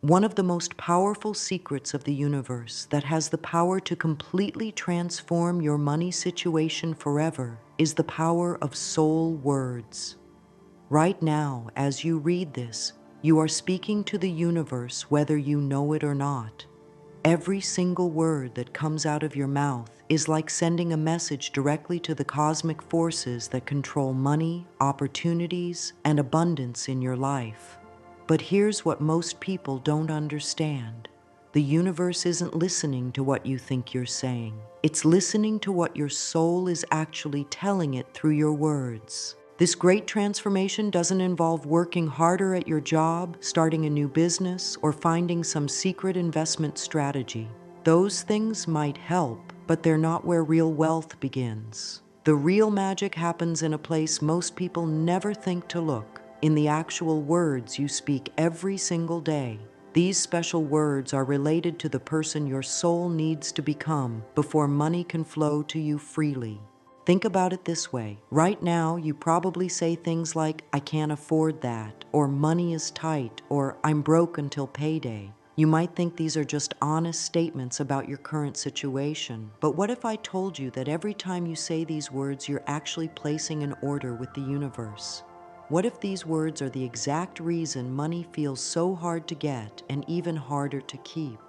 One of the most powerful secrets of the universe that has the power to completely transform your money situation forever is the power of soul words. Right now, as you read this, you are speaking to the universe whether you know it or not. Every single word that comes out of your mouth is like sending a message directly to the cosmic forces that control money, opportunities, and abundance in your life. But here's what most people don't understand. The universe isn't listening to what you think you're saying. It's listening to what your soul is actually telling it through your words. This great transformation doesn't involve working harder at your job, starting a new business, or finding some secret investment strategy. Those things might help, but they're not where real wealth begins. The real magic happens in a place most people never think to look, in the actual words you speak every single day. These special words are related to the person your soul needs to become before money can flow to you freely. Think about it this way. Right now, you probably say things like, "I can't afford that," or "money is tight," or "I'm broke until payday." You might think these are just honest statements about your current situation. But what if I told you that every time you say these words, you're actually placing an order with the universe? What if these words are the exact reason money feels so hard to get and even harder to keep?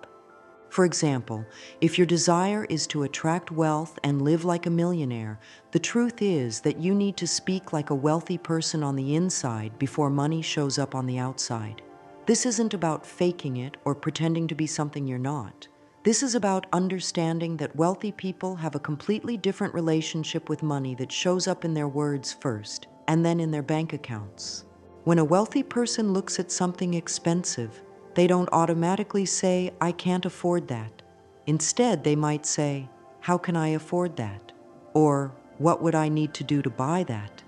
For example, if your desire is to attract wealth and live like a millionaire, the truth is that you need to speak like a wealthy person on the inside before money shows up on the outside. This isn't about faking it or pretending to be something you're not. This is about understanding that wealthy people have a completely different relationship with money that shows up in their words first, and then in their bank accounts. When a wealthy person looks at something expensive, they don't automatically say, "I can't afford that." Instead, they might say, "How can I afford that?" Or, "What would I need to do to buy that?"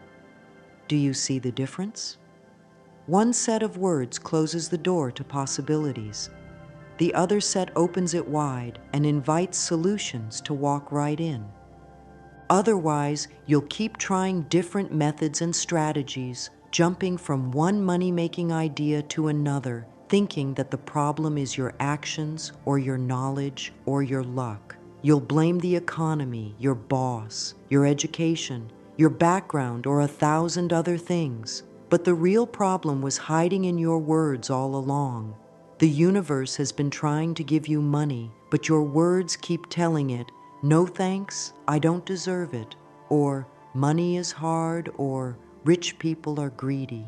Do you see the difference? One set of words closes the door to possibilities. The other set opens it wide and invites solutions to walk right in. Otherwise, you'll keep trying different methods and strategies, jumping from one money-making idea to another, thinking that the problem is your actions or your knowledge or your luck. You'll blame the economy, your boss, your education, your background, or 1,000 other things. But the real problem was hiding in your words all along. The universe has been trying to give you money, but your words keep telling it, "No thanks, I don't deserve it," or "Money is hard," or "Rich people are greedy."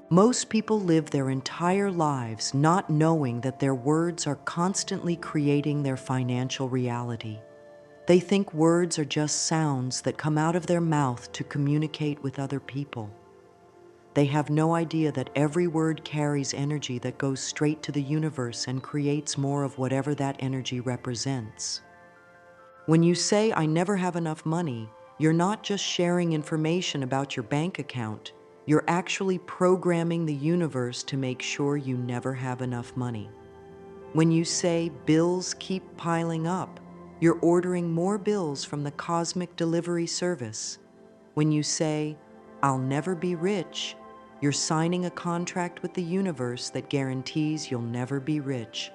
Most people live their entire lives not knowing that their words are constantly creating their financial reality. They think words are just sounds that come out of their mouth to communicate with other people. They have no idea that every word carries energy that goes straight to the universe and creates more of whatever that energy represents. When you say, "I never have enough money," you're not just sharing information about your bank account. You're actually programming the universe to make sure you never have enough money. When you say, "Bills keep piling up," you're ordering more bills from the cosmic delivery service. When you say, "I'll never be rich," you're signing a contract with the universe that guarantees you'll never be rich.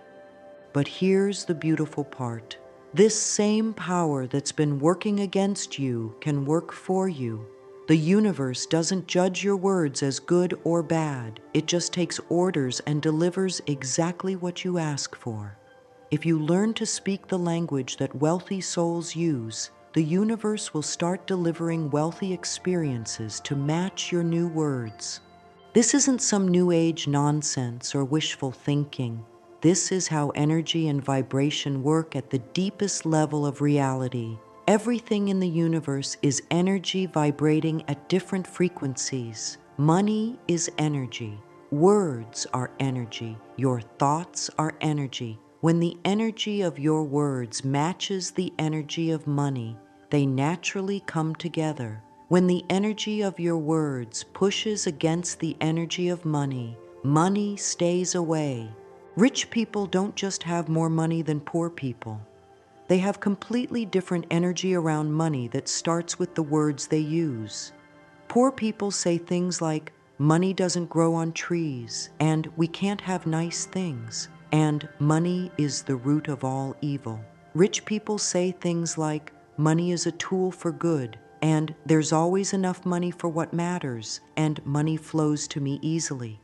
But here's the beautiful part. This same power that's been working against you can work for you. The universe doesn't judge your words as good or bad. It just takes orders and delivers exactly what you ask for. If you learn to speak the language that wealthy souls use, the universe will start delivering wealthy experiences to match your new words. This isn't some new age nonsense or wishful thinking. This is how energy and vibration work at the deepest level of reality. Everything in the universe is energy vibrating at different frequencies. Money is energy. Words are energy. Your thoughts are energy. When the energy of your words matches the energy of money, they naturally come together. When the energy of your words pushes against the energy of money, money stays away. Rich people don't just have more money than poor people. They have completely different energy around money that starts with the words they use. Poor people say things like, money doesn't grow on trees, and we can't have nice things, and money is the root of all evil. Rich people say things like, money is a tool for good, and there's always enough money for what matters, and money flows to me easily.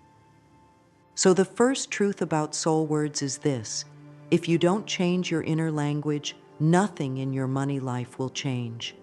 So the first truth about soul words is this: if you don't change your inner language, nothing in your money life will change.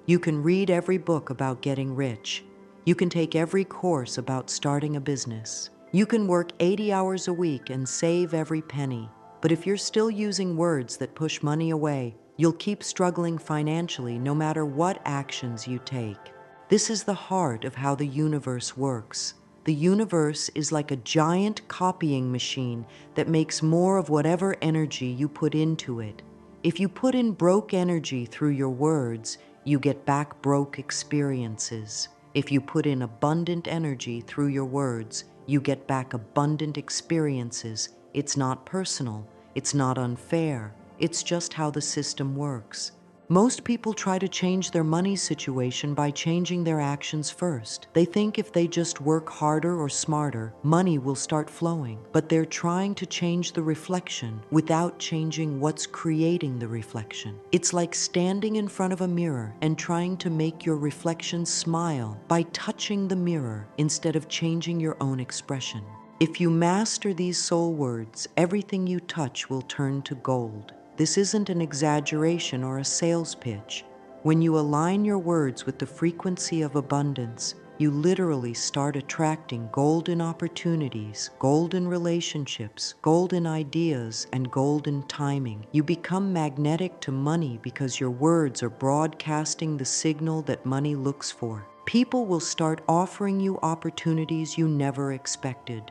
You can read every book about getting rich. You can take every course about starting a business. You can work 80 hours a week and save every penny. But if you're still using words that push money away, you'll keep struggling financially no matter what actions you take. This is the heart of how the universe works. The universe is like a giant copying machine that makes more of whatever energy you put into it. If you put in broke energy through your words, you get back broke experiences. If you put in abundant energy through your words, you get back abundant experiences. It's not personal. It's not unfair. It's just how the system works. Most people try to change their money situation by changing their actions first. They think if they just work harder or smarter, money will start flowing. But they're trying to change the reflection without changing what's creating the reflection. It's like standing in front of a mirror and trying to make your reflection smile by touching the mirror instead of changing your own expression. If you master these soul words, everything you touch will turn to gold. This isn't an exaggeration or a sales pitch. When you align your words with the frequency of abundance, you literally start attracting golden opportunities, golden relationships, golden ideas, and golden timing. You become magnetic to money because your words are broadcasting the signal that money looks for. People will start offering you opportunities you never expected.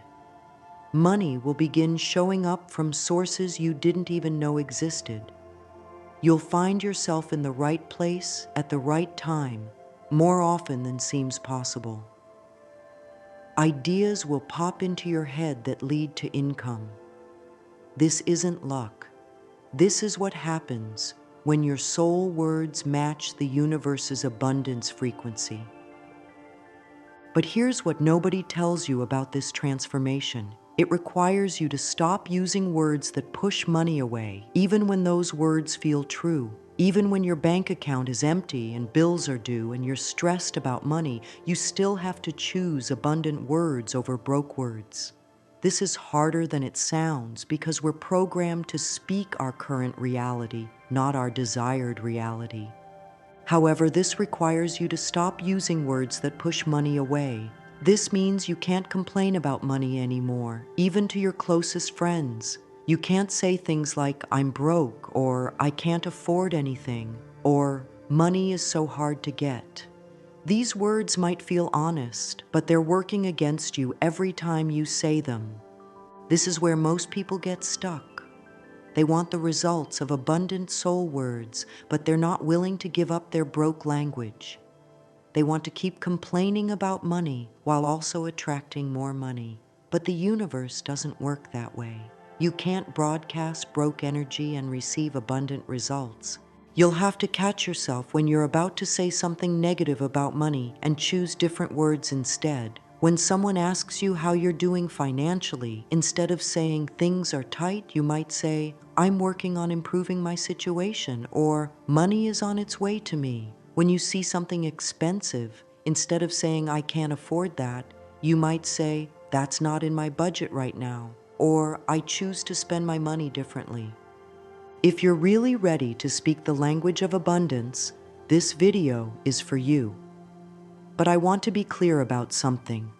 Money will begin showing up from sources you didn't even know existed. You'll find yourself in the right place at the right time, more often than seems possible. Ideas will pop into your head that lead to income. This isn't luck. This is what happens when your soul words match the universe's abundance frequency. But here's what nobody tells you about this transformation. It requires you to stop using words that push money away, even when those words feel true. Even when your bank account is empty and bills are due and you're stressed about money, you still have to choose abundant words over broke words. This is harder than it sounds because we're programmed to speak our current reality, not our desired reality. However, this requires you to stop using words that push money away. This means you can't complain about money anymore, even to your closest friends. You can't say things like, I'm broke, or I can't afford anything, or money is so hard to get. These words might feel honest, but they're working against you every time you say them. This is where most people get stuck. They want the results of abundant soul words, but they're not willing to give up their broke language. They want to keep complaining about money while also attracting more money. But the universe doesn't work that way. You can't broadcast broke energy and receive abundant results. You'll have to catch yourself when you're about to say something negative about money and choose different words instead. When someone asks you how you're doing financially, instead of saying things are tight, you might say, I'm working on improving my situation, or money is on its way to me. When you see something expensive, instead of saying I can't afford that, you might say, that's not in my budget right now, or I choose to spend my money differently. If you're really ready to speak the language of abundance, this video is for you. But I want to be clear about something.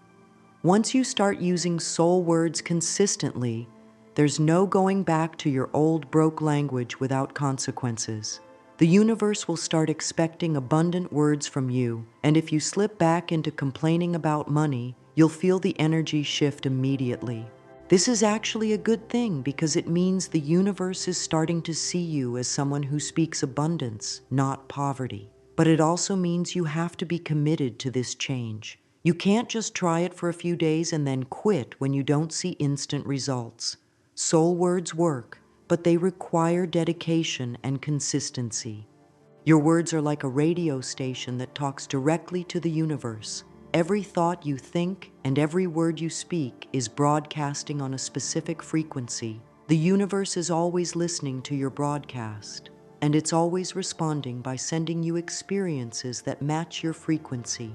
Once you start using soul words consistently, there's no going back to your old broke language without consequences. The universe will start expecting abundant words from you, and if you slip back into complaining about money, you'll feel the energy shift immediately. This is actually a good thing because it means the universe is starting to see you as someone who speaks abundance, not poverty. But it also means you have to be committed to this change. You can't just try it for a few days and then quit when you don't see instant results. Soul words work, but they require dedication and consistency. Your words are like a radio station that talks directly to the universe. Every thought you think and every word you speak is broadcasting on a specific frequency. The universe is always listening to your broadcast, and it's always responding by sending you experiences that match your frequency.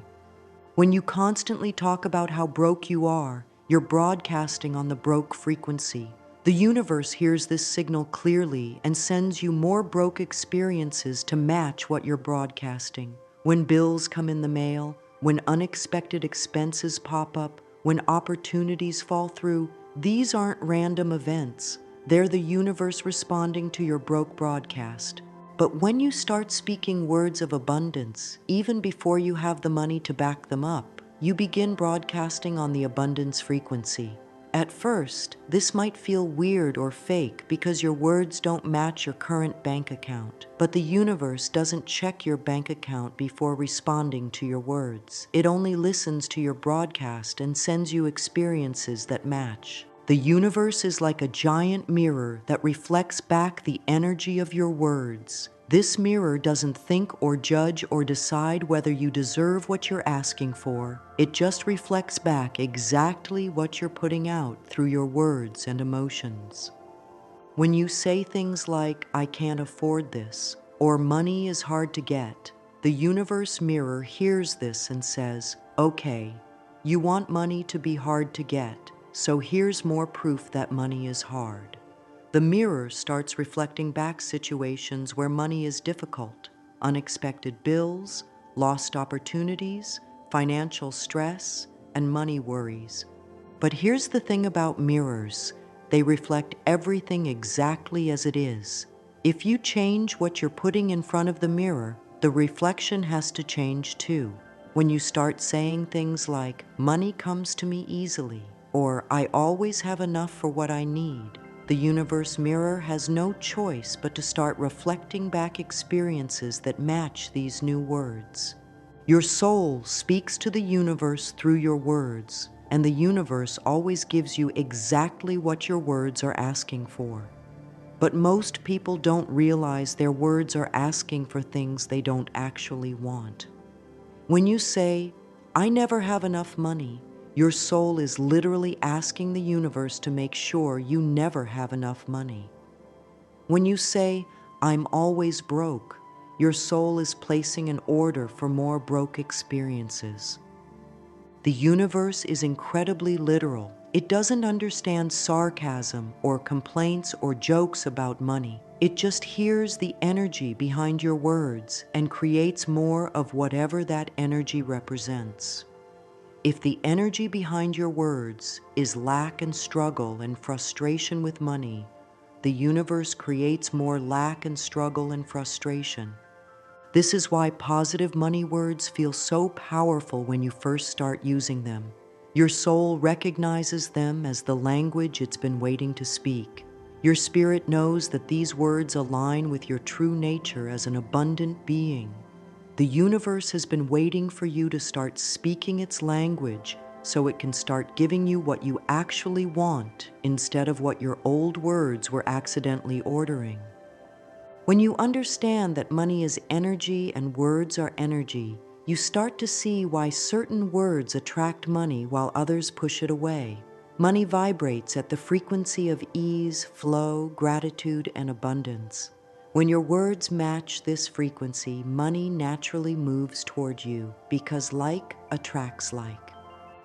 When you constantly talk about how broke you are, you're broadcasting on the broke frequency. The universe hears this signal clearly and sends you more broke experiences to match what you're broadcasting. When bills come in the mail, when unexpected expenses pop up, when opportunities fall through, these aren't random events. They're the universe responding to your broke broadcast. But when you start speaking words of abundance, even before you have the money to back them up, you begin broadcasting on the abundance frequency. At first, this might feel weird or fake because your words don't match your current bank account. But the universe doesn't check your bank account before responding to your words. It only listens to your broadcast and sends you experiences that match. The universe is like a giant mirror that reflects back the energy of your words. This mirror doesn't think or judge or decide whether you deserve what you're asking for. It just reflects back exactly what you're putting out through your words and emotions. When you say things like, "I can't afford this," or "money is hard to get," the universe mirror hears this and says, "Okay, you want money to be hard to get, so here's more proof that money is hard." The mirror starts reflecting back situations where money is difficult, unexpected bills, lost opportunities, financial stress, and money worries. But here's the thing about mirrors. They reflect everything exactly as it is. If you change what you're putting in front of the mirror, the reflection has to change too. When you start saying things like, "Money comes to me easily," or "I always have enough for what I need," the universe mirror has no choice but to start reflecting back experiences that match these new words. Your soul speaks to the universe through your words, and the universe always gives you exactly what your words are asking for. But most people don't realize their words are asking for things they don't actually want. When you say, "I never have enough money," your soul is literally asking the universe to make sure you never have enough money. When you say, "I'm always broke," your soul is placing an order for more broke experiences. The universe is incredibly literal. It doesn't understand sarcasm or complaints or jokes about money. It just hears the energy behind your words and creates more of whatever that energy represents. If the energy behind your words is lack and struggle and frustration with money, the universe creates more lack and struggle and frustration. This is why positive money words feel so powerful when you first start using them. Your soul recognizes them as the language it's been waiting to speak. Your spirit knows that these words align with your true nature as an abundant being. The universe has been waiting for you to start speaking its language so it can start giving you what you actually want instead of what your old words were accidentally ordering. When you understand that money is energy and words are energy, you start to see why certain words attract money while others push it away. Money vibrates at the frequency of ease, flow, gratitude, and abundance. When your words match this frequency, money naturally moves toward you because like attracts like.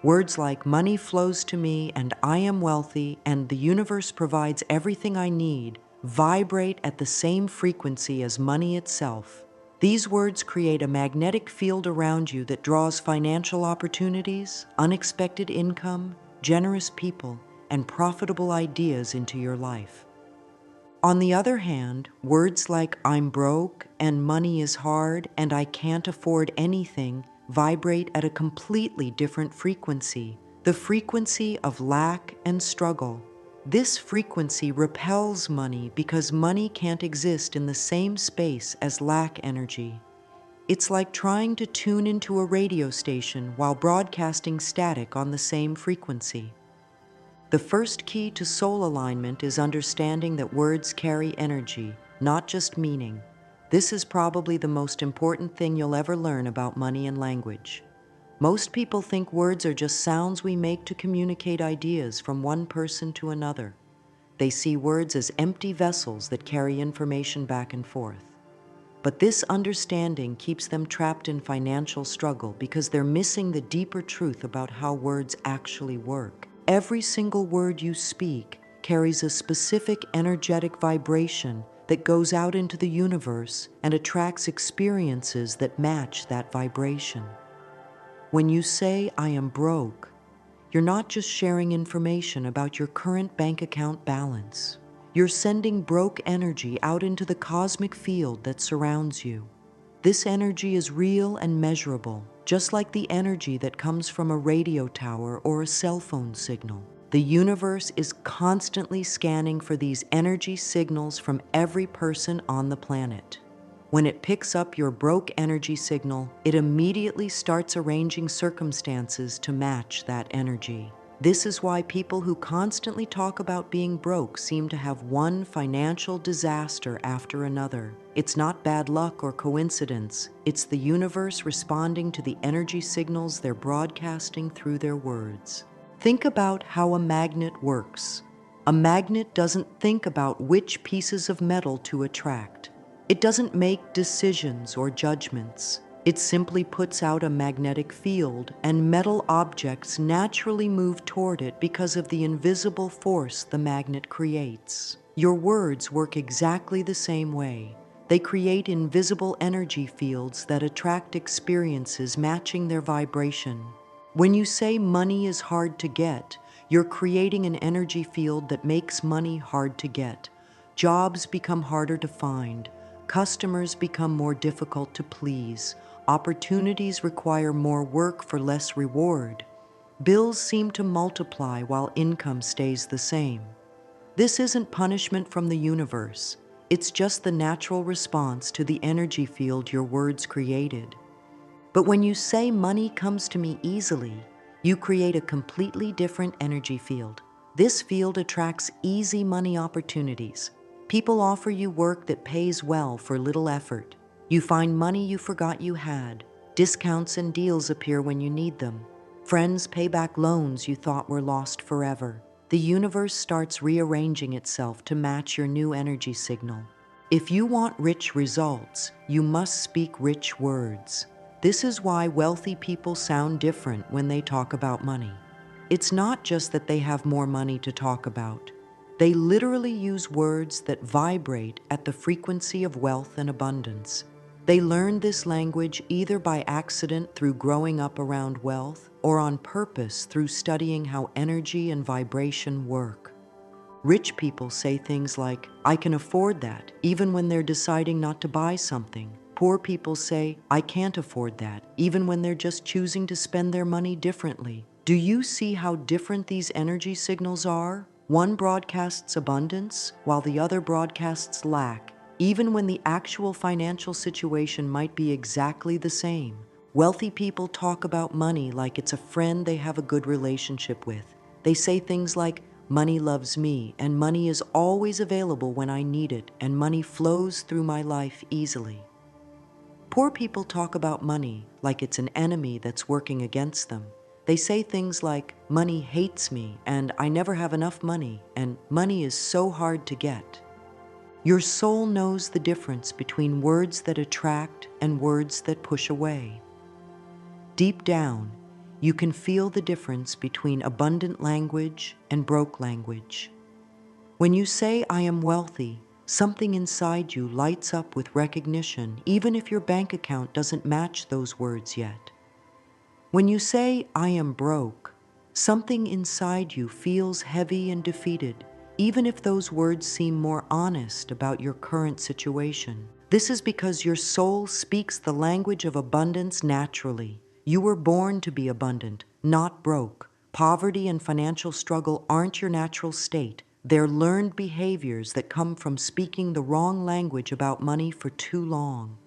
Words like "money flows to me" and "I am wealthy" and "the universe provides everything I need" vibrate at the same frequency as money itself. These words create a magnetic field around you that draws financial opportunities, unexpected income, generous people, and profitable ideas into your life. On the other hand, words like "I'm broke" and "money is hard" and "I can't afford anything" vibrate at a completely different frequency, the frequency of lack and struggle. This frequency repels money because money can't exist in the same space as lack energy. It's like trying to tune into a radio station while broadcasting static on the same frequency. The first key to soul alignment is understanding that words carry energy, not just meaning. This is probably the most important thing you'll ever learn about money and language. Most people think words are just sounds we make to communicate ideas from one person to another. They see words as empty vessels that carry information back and forth. But this understanding keeps them trapped in financial struggle because they're missing the deeper truth about how words actually work. Every single word you speak carries a specific energetic vibration that goes out into the universe and attracts experiences that match that vibration. When you say, "I am broke," you're not just sharing information about your current bank account balance. You're sending broke energy out into the cosmic field that surrounds you. This energy is real and measurable, just like the energy that comes from a radio tower or a cell phone signal. The universe is constantly scanning for these energy signals from every person on the planet. When it picks up your broke energy signal, it immediately starts arranging circumstances to match that energy. This is why people who constantly talk about being broke seem to have one financial disaster after another. It's not bad luck or coincidence. It's the universe responding to the energy signals they're broadcasting through their words. Think about how a magnet works. A magnet doesn't think about which pieces of metal to attract. It doesn't make decisions or judgments. It simply puts out a magnetic field, and metal objects naturally move toward it because of the invisible force the magnet creates. Your words work exactly the same way. They create invisible energy fields that attract experiences matching their vibration. When you say money is hard to get, you're creating an energy field that makes money hard to get. Jobs become harder to find. Customers become more difficult to please. Opportunities require more work for less reward. Bills seem to multiply while income stays the same. This isn't punishment from the universe. It's just the natural response to the energy field your words created. But when you say money comes to me easily, you create a completely different energy field. This field attracts easy money opportunities. People offer you work that pays well for little effort. You find money you forgot you had. Discounts and deals appear when you need them. Friends pay back loans you thought were lost forever. The universe starts rearranging itself to match your new energy signal. If you want rich results, you must speak rich words. This is why wealthy people sound different when they talk about money. It's not just that they have more money to talk about. They literally use words that vibrate at the frequency of wealth and abundance. They learned this language either by accident through growing up around wealth or on purpose through studying how energy and vibration work. Rich people say things like, "I can afford that," even when they're deciding not to buy something. Poor people say, "I can't afford that," even when they're just choosing to spend their money differently. Do you see how different these energy signals are? One broadcasts abundance, while the other broadcasts lack, even when the actual financial situation might be exactly the same. Wealthy people talk about money like it's a friend they have a good relationship with. They say things like, "Money loves me," and "money is always available when I need it," and "money flows through my life easily." Poor people talk about money like it's an enemy that's working against them. They say things like, "Money hates me," and "I never have enough money," and "money is so hard to get." Your soul knows the difference between words that attract and words that push away. Deep down, you can feel the difference between abundant language and broke language. When you say, "I am wealthy," something inside you lights up with recognition, even if your bank account doesn't match those words yet. When you say, "I am broke," something inside you feels heavy and defeated, even if those words seem more honest about your current situation. This is because your soul speaks the language of abundance naturally. You were born to be abundant, not broke. Poverty and financial struggle aren't your natural state. They're learned behaviors that come from speaking the wrong language about money for too long.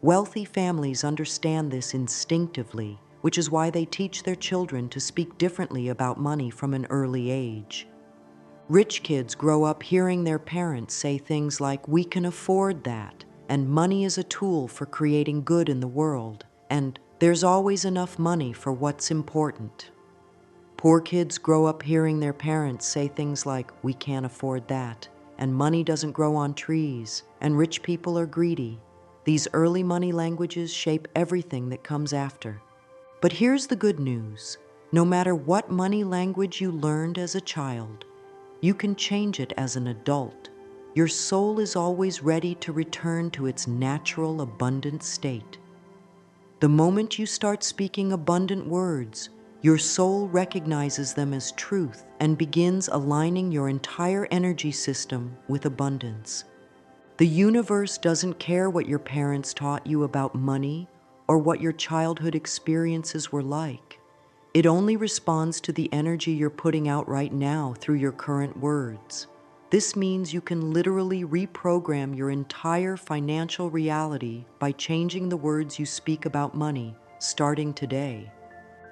Wealthy families understand this instinctively, which is why they teach their children to speak differently about money from an early age. Rich kids grow up hearing their parents say things like, "We can afford that," and "money is a tool for creating good in the world," and There's always enough money for what's important. Poor kids grow up hearing their parents say things like, "We can't afford that," and "money doesn't grow on trees," and "rich people are greedy." These early money languages shape everything that comes after. But here's the good news. No matter what money language you learned as a child, you can change it as an adult. Your soul is always ready to return to its natural, abundant state. The moment you start speaking abundant words, your soul recognizes them as truth and begins aligning your entire energy system with abundance. The universe doesn't care what your parents taught you about money or what your childhood experiences were like. It only responds to the energy you're putting out right now through your current words. This means you can literally reprogram your entire financial reality by changing the words you speak about money, starting today.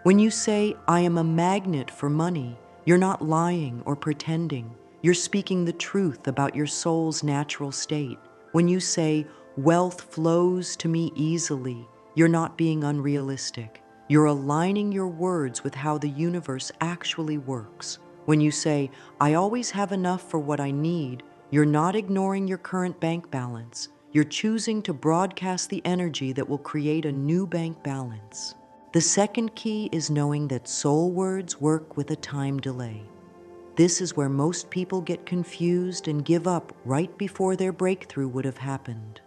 When you say, "I am a magnet for money," you're not lying or pretending. You're speaking the truth about your soul's natural state. When you say, "Wealth flows to me easily," you're not being unrealistic. You're aligning your words with how the universe actually works. When you say, "I always have enough for what I need," you're not ignoring your current bank balance. You're choosing to broadcast the energy that will create a new bank balance. The second key is knowing that soul words work with a time delay. This is where most people get confused and give up right before their breakthrough would have happened.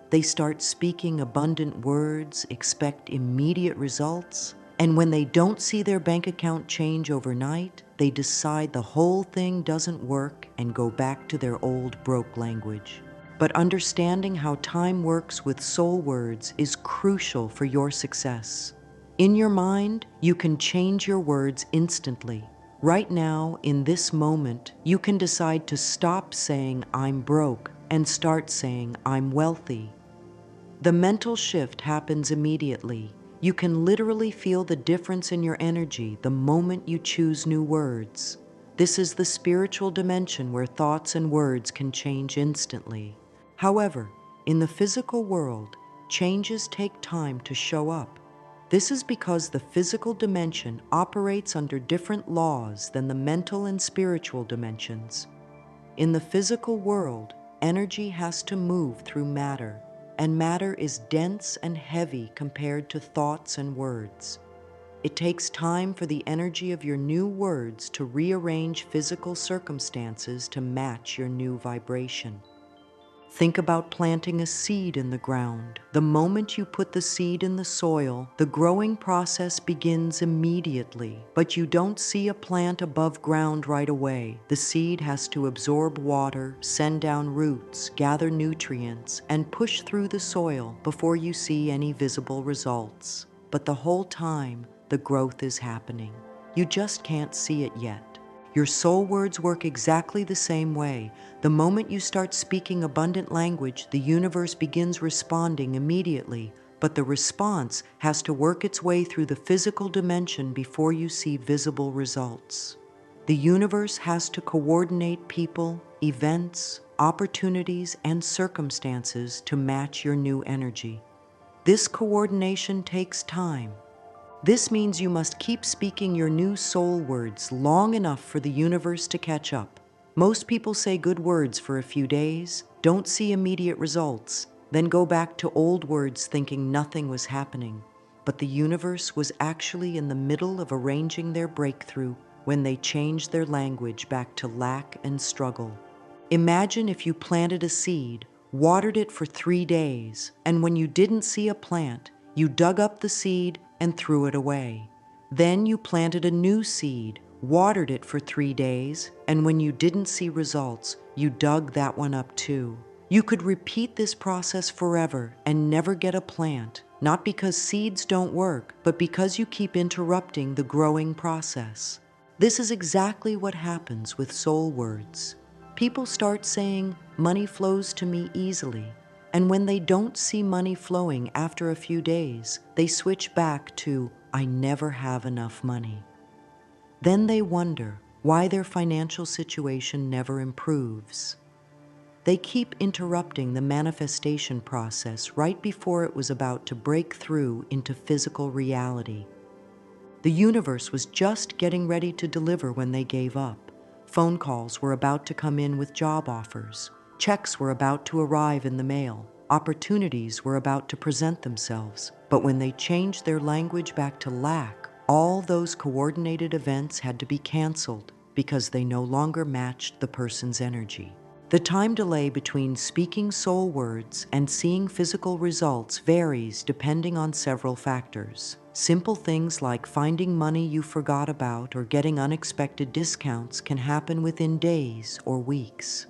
They start speaking abundant words, expect immediate results, and when they don't see their bank account change overnight, they decide the whole thing doesn't work and go back to their old broke language. But understanding how time works with soul words is crucial for your success. In your mind, you can change your words instantly. Right now, in this moment, you can decide to stop saying, "I'm broke," and start saying, "I'm wealthy." The mental shift happens immediately. You can literally feel the difference in your energy the moment you choose new words. This is the spiritual dimension where thoughts and words can change instantly. However, in the physical world, changes take time to show up. This is because the physical dimension operates under different laws than the mental and spiritual dimensions. In the physical world, energy has to move through matter, and matter is dense and heavy compared to thoughts and words. It takes time for the energy of your new words to rearrange physical circumstances to match your new vibration. Think about planting a seed in the ground. The moment you put the seed in the soil, the growing process begins immediately. But you don't see a plant above ground right away. The seed has to absorb water, send down roots, gather nutrients, and push through the soil before you see any visible results. But the whole time, the growth is happening. You just can't see it yet. Your soul words work exactly the same way. The moment you start speaking abundant language, the universe begins responding immediately, but the response has to work its way through the physical dimension before you see visible results. The universe has to coordinate people, events, opportunities, and circumstances to match your new energy. This coordination takes time. This means you must keep speaking your new soul words long enough for the universe to catch up. Most people say good words for a few days, don't see immediate results, then go back to old words thinking nothing was happening. But the universe was actually in the middle of arranging their breakthrough when they changed their language back to lack and struggle. Imagine if you planted a seed, watered it for 3 days, and when you didn't see a plant, you dug up the seed and threw it away. Then you planted a new seed, watered it for 3 days, and when you didn't see results, you dug that one up too. You could repeat this process forever and never get a plant, not because seeds don't work, but because you keep interrupting the growing process. This is exactly what happens with soul words. People start saying, "Money flows to me easily," and when they don't see money flowing after a few days, they switch back to, "I never have enough money." Then they wonder why their financial situation never improves. They keep interrupting the manifestation process right before it was about to break through into physical reality. The universe was just getting ready to deliver when they gave up. Phone calls were about to come in with job offers. Checks were about to arrive in the mail. Opportunities were about to present themselves. But when they changed their language back to lack, all those coordinated events had to be canceled because they no longer matched the person's energy. The time delay between speaking soul words and seeing physical results varies depending on several factors. Simple things like finding money you forgot about or getting unexpected discounts can happen within days or weeks.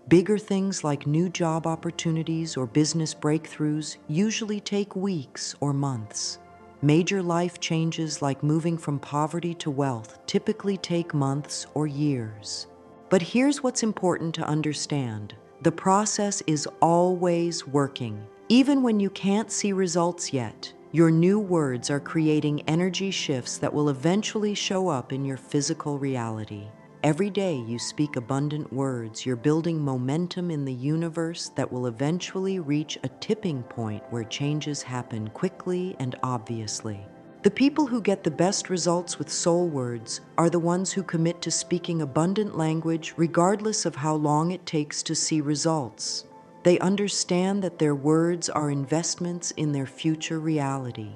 Bigger things like new job opportunities or business breakthroughs usually take weeks or months. Major life changes like moving from poverty to wealth typically take months or years. But here's what's important to understand. The process is always working. Even when you can't see results yet, your new words are creating energy shifts that will eventually show up in your physical reality. Every day you speak abundant words, you're building momentum in the universe that will eventually reach a tipping point where changes happen quickly and obviously. The people who get the best results with soul words are the ones who commit to speaking abundant language regardless of how long it takes to see results. They understand that their words are investments in their future reality.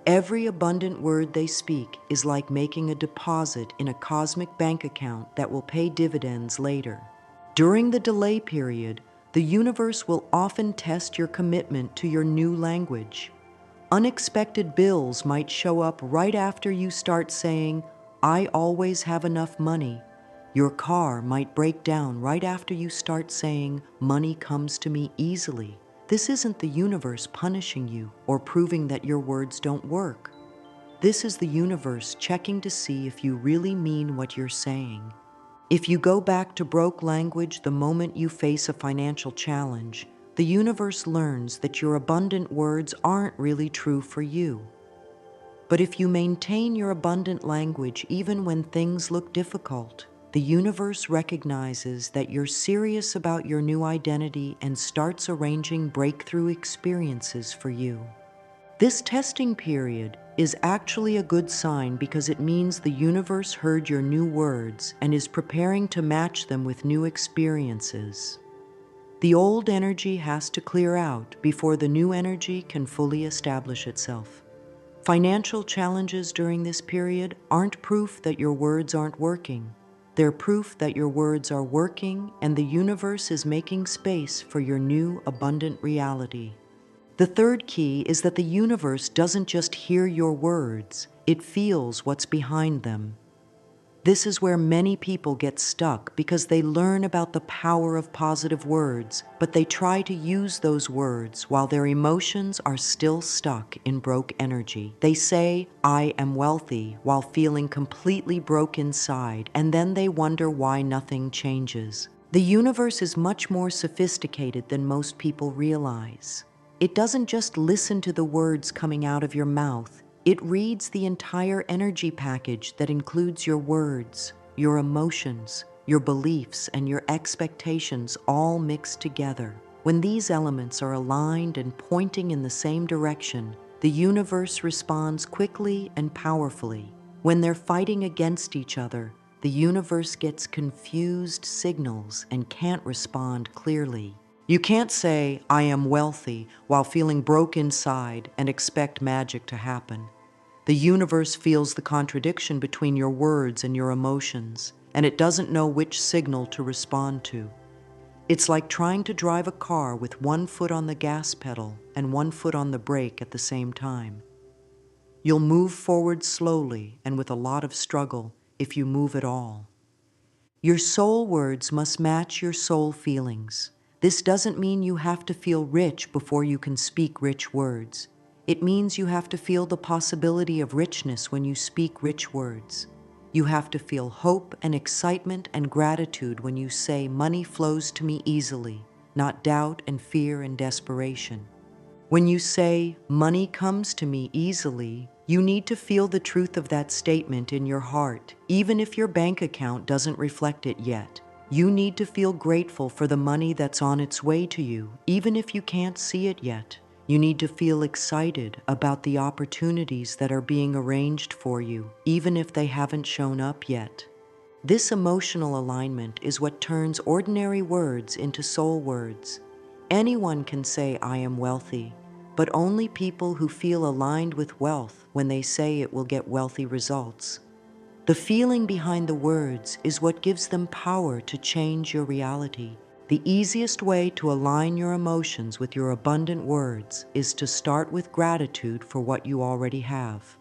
Every abundant word they speak is like making a deposit in a cosmic bank account that will pay dividends later. During the delay period, the universe will often test your commitment to your new language. Unexpected bills might show up right after you start saying, "I always have enough money." Your car might break down right after you start saying, "Money comes to me easily." This isn't the universe punishing you or proving that your words don't work. This is the universe checking to see if you really mean what you're saying. If you go back to broke language the moment you face a financial challenge, the universe learns that your abundant words aren't really true for you. But if you maintain your abundant language even when things look difficult, the universe recognizes that you're serious about your new identity and starts arranging breakthrough experiences for you. This testing period is actually a good sign because it means the universe heard your new words and is preparing to match them with new experiences. The old energy has to clear out before the new energy can fully establish itself. Financial challenges during this period aren't proof that your words aren't working. They're proof that your words are working and the universe is making space for your new abundant reality. The third key is that the universe doesn't just hear your words, it feels what's behind them. This is where many people get stuck because they learn about the power of positive words, but they try to use those words while their emotions are still stuck in broke energy. They say, "I am wealthy," while feeling completely broke inside, and then they wonder why nothing changes. The universe is much more sophisticated than most people realize. It doesn't just listen to the words coming out of your mouth. It reads the entire energy package that includes your words, your emotions, your beliefs, and your expectations all mixed together. When these elements are aligned and pointing in the same direction, the universe responds quickly and powerfully. When they're fighting against each other, the universe gets confused signals and can't respond clearly. You can't say, "I am wealthy," while feeling broke inside and expect magic to happen. The universe feels the contradiction between your words and your emotions, and it doesn't know which signal to respond to. It's like trying to drive a car with one foot on the gas pedal and one foot on the brake at the same time. You'll move forward slowly and with a lot of struggle if you move at all. Your soul words must match your soul feelings. This doesn't mean you have to feel rich before you can speak rich words. It means you have to feel the possibility of richness when you speak rich words. You have to feel hope and excitement and gratitude when you say, "Money flows to me easily," not doubt and fear and desperation. When you say, "Money comes to me easily," you need to feel the truth of that statement in your heart, even if your bank account doesn't reflect it yet. You need to feel grateful for the money that's on its way to you, even if you can't see it yet. You need to feel excited about the opportunities that are being arranged for you, even if they haven't shown up yet. This emotional alignment is what turns ordinary words into soul words. Anyone can say, "I am wealthy," but only people who feel aligned with wealth when they say it will get wealthy results. The feeling behind the words is what gives them power to change your reality. The easiest way to align your emotions with your abundant words is to start with gratitude for what you already have.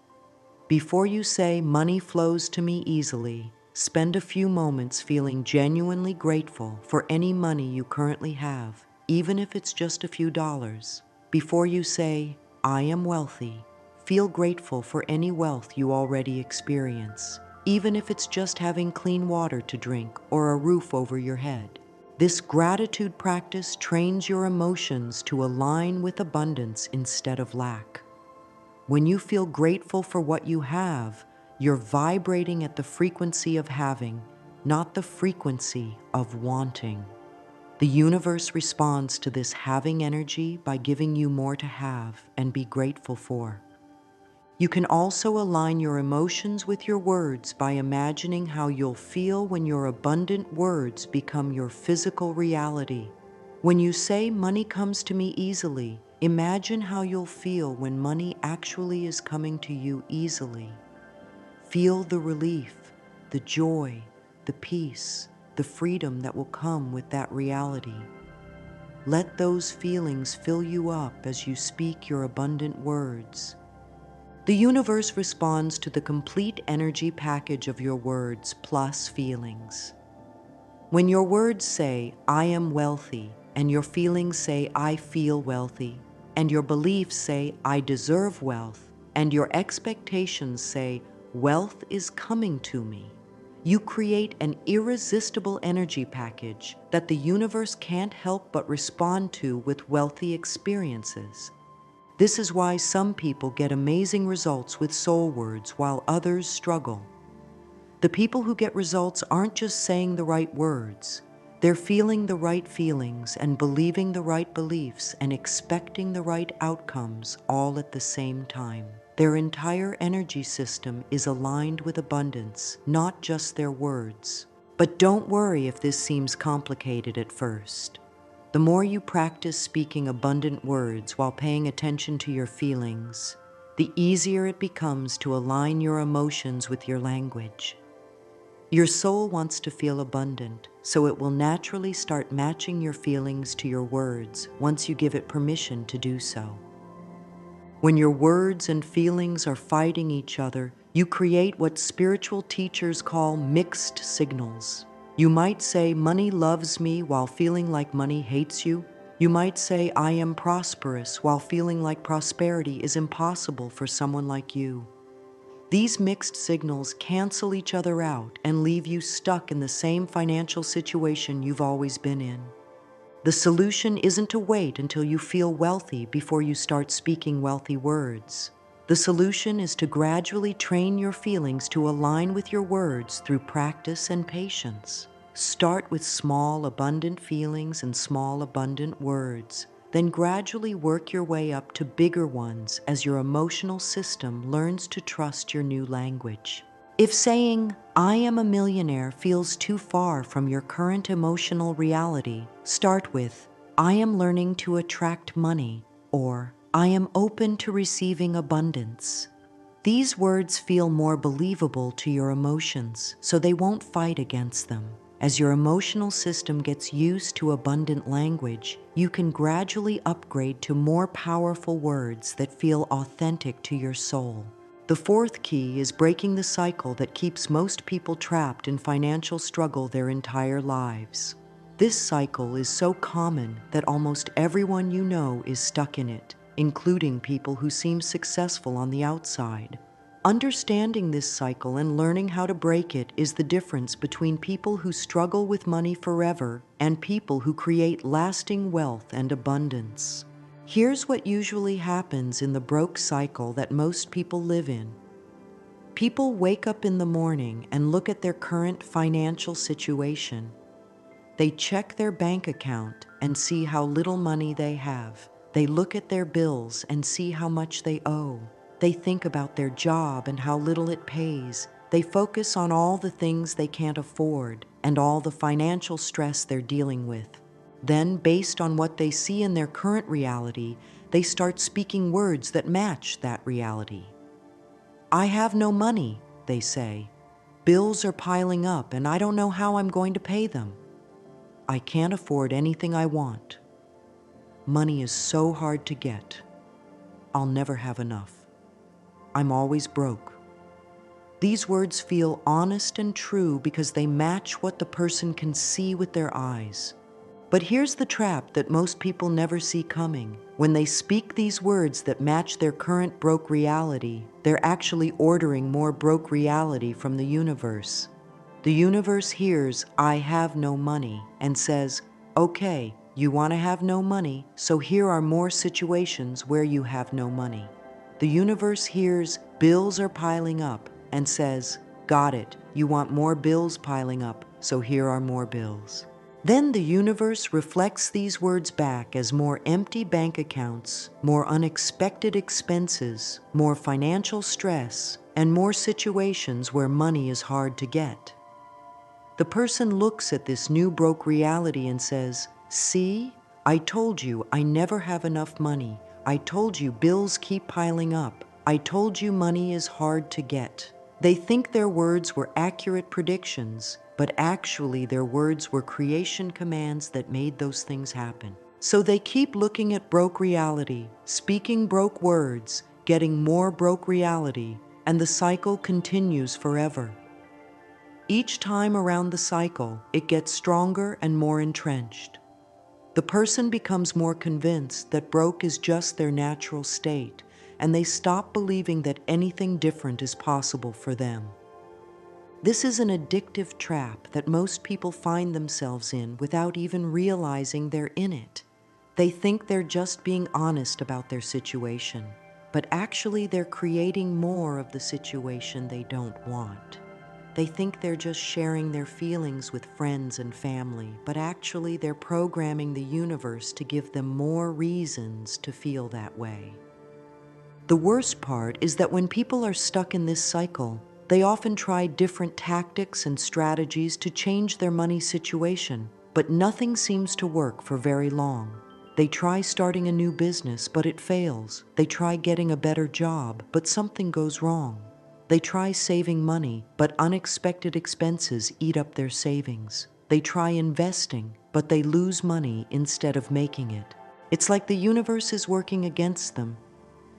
Before you say, "Money flows to me easily," spend a few moments feeling genuinely grateful for any money you currently have, even if it's just a few dollars. Before you say, "I am wealthy," feel grateful for any wealth you already experience, even if it's just having clean water to drink or a roof over your head. This gratitude practice trains your emotions to align with abundance instead of lack. When you feel grateful for what you have, you're vibrating at the frequency of having, not the frequency of wanting. The universe responds to this having energy by giving you more to have and be grateful for. You can also align your emotions with your words by imagining how you'll feel when your abundant words become your physical reality. When you say, "Money comes to me easily," imagine how you'll feel when money actually is coming to you easily. Feel the relief, the joy, the peace, the freedom that will come with that reality. Let those feelings fill you up as you speak your abundant words. The universe responds to the complete energy package of your words plus feelings. When your words say, "I am wealthy," and your feelings say, "I feel wealthy," and your beliefs say, "I deserve wealth," and your expectations say, "Wealth is coming to me," you create an irresistible energy package that the universe can't help but respond to with wealthy experiences. This is why some people get amazing results with soul words while others struggle. The people who get results aren't just saying the right words. They're feeling the right feelings and believing the right beliefs and expecting the right outcomes all at the same time. Their entire energy system is aligned with abundance, not just their words. But don't worry if this seems complicated at first. The more you practice speaking abundant words while paying attention to your feelings, the easier it becomes to align your emotions with your language. Your soul wants to feel abundant, so it will naturally start matching your feelings to your words once you give it permission to do so. When your words and feelings are fighting each other, you create what spiritual teachers call mixed signals. You might say, "Money loves me," while feeling like money hates you. You might say, "I am prosperous," while feeling like prosperity is impossible for someone like you. These mixed signals cancel each other out and leave you stuck in the same financial situation you've always been in. The solution isn't to wait until you feel wealthy before you start speaking wealthy words. The solution is to gradually train your feelings to align with your words through practice and patience. Start with small, abundant feelings and small, abundant words. Then gradually work your way up to bigger ones as your emotional system learns to trust your new language. If saying, "I am a millionaire," feels too far from your current emotional reality, start with, "I am learning to attract money," or "I am open to receiving abundance." These words feel more believable to your emotions, so they won't fight against them. As your emotional system gets used to abundant language, you can gradually upgrade to more powerful words that feel authentic to your soul. The fourth key is breaking the cycle that keeps most people trapped in financial struggle their entire lives. This cycle is so common that almost everyone you know is stuck in it, including people who seem successful on the outside. Understanding this cycle and learning how to break it is the difference between people who struggle with money forever and people who create lasting wealth and abundance. Here's what usually happens in the broke cycle that most people live in. People wake up in the morning and look at their current financial situation. They check their bank account and see how little money they have. They look at their bills and see how much they owe. They think about their job and how little it pays. They focus on all the things they can't afford and all the financial stress they're dealing with. Then, based on what they see in their current reality, they start speaking words that match that reality. I have no money, they say. Bills are piling up and I don't know how I'm going to pay them. I can't afford anything I want. Money is so hard to get. I'll never have enough. I'm always broke. These words feel honest and true because they match what the person can see with their eyes. But here's the trap that most people never see coming. When they speak these words that match their current broke reality, they're actually ordering more broke reality from the universe. The universe hears, I have no money, and says, okay, you want to have no money, so here are more situations where you have no money. The universe hears, bills are piling up, and says, got it, you want more bills piling up, so here are more bills. Then the universe reflects these words back as more empty bank accounts, more unexpected expenses, more financial stress, and more situations where money is hard to get. The person looks at this new broke reality and says, see, I told you I never have enough money. I told you bills keep piling up. I told you money is hard to get. They think their words were accurate predictions, but actually their words were creation commands that made those things happen. So they keep looking at broke reality, speaking broke words, getting more broke reality, and the cycle continues forever. Each time around the cycle, it gets stronger and more entrenched. The person becomes more convinced that broke is just their natural state, and they stop believing that anything different is possible for them. This is an addictive trap that most people find themselves in without even realizing they're in it. They think they're just being honest about their situation, but actually they're creating more of the situation they don't want. They think they're just sharing their feelings with friends and family, but actually they're programming the universe to give them more reasons to feel that way. The worst part is that when people are stuck in this cycle, they often try different tactics and strategies to change their money situation, but nothing seems to work for very long. They try starting a new business, but it fails. They try getting a better job, but something goes wrong. They try saving money, but unexpected expenses eat up their savings. They try investing, but they lose money instead of making it. It's like the universe is working against them,